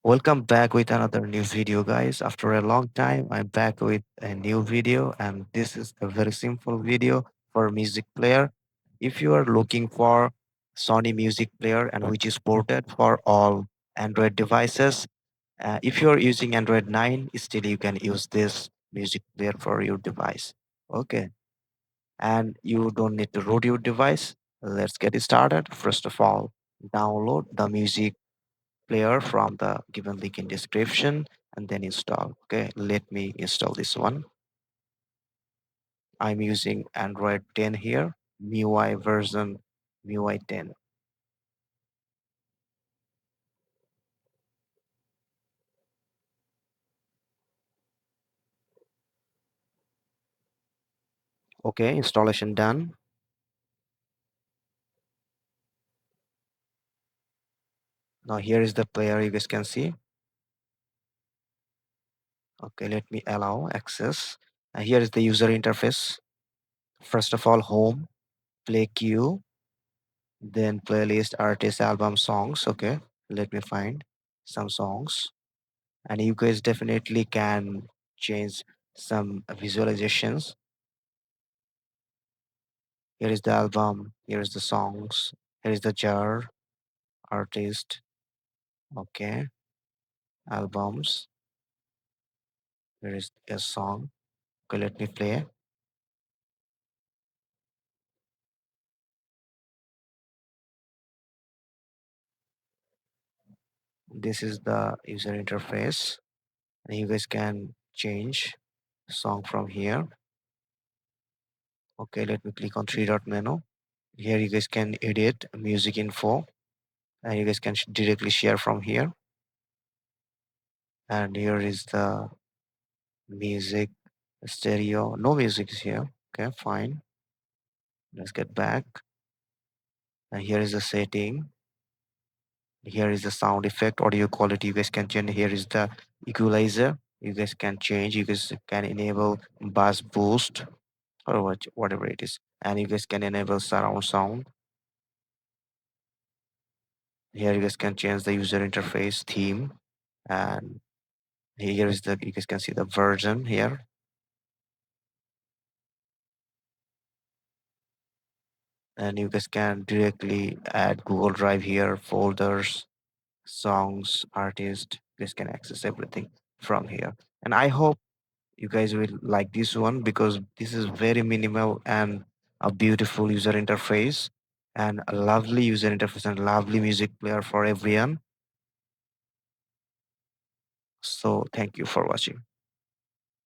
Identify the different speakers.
Speaker 1: Welcome back with another new video, guys. After a long time, I'm back with a new video, and this is a very simple video for music player. If you are looking for Sony music player and which is ported for all Android devices, if you are using Android 9, still you can use this music player for your device. Okay, and you don't need to root your device. Let's get it started. First of all, download the music player from the given link in description and then install. Okay, let me install this one. I'm using Android 10 here, MIUI version MIUI 10. Okay, installation done. Now here is the player, you guys can see. Okay, let me allow access. And here is the user interface. First of all, home, play queue, then playlist, artist, album, songs. Okay, let me find some songs. And you guys definitely can change some visualizations. Here is the album, here is the songs, here is the jar, artist, okay, albums, here is a song. Okay, let me play. This is the user interface, and you guys can change song from here. Okay, let me click on three dot menu. Here you guys can edit music info, and you guys can directly share from here. And here is the music stereo. No music is here. Okay, fine. Let's get back. And here is the setting. Here is the sound effect, audio quality. You guys can change. Here is the equalizer. You guys can change. You guys can enable bass boost or whatever it is. And you guys can enable surround sound. Here you guys can change the user interface theme. And here is the, you guys can see the version here. And you guys can directly add Google Drive here, folders, songs, artist. You guys can access everything from here. And I hope you guys will like this one because this is very minimal and a beautiful user interface and a lovely user interface and lovely music player for everyone. So thank you for watching.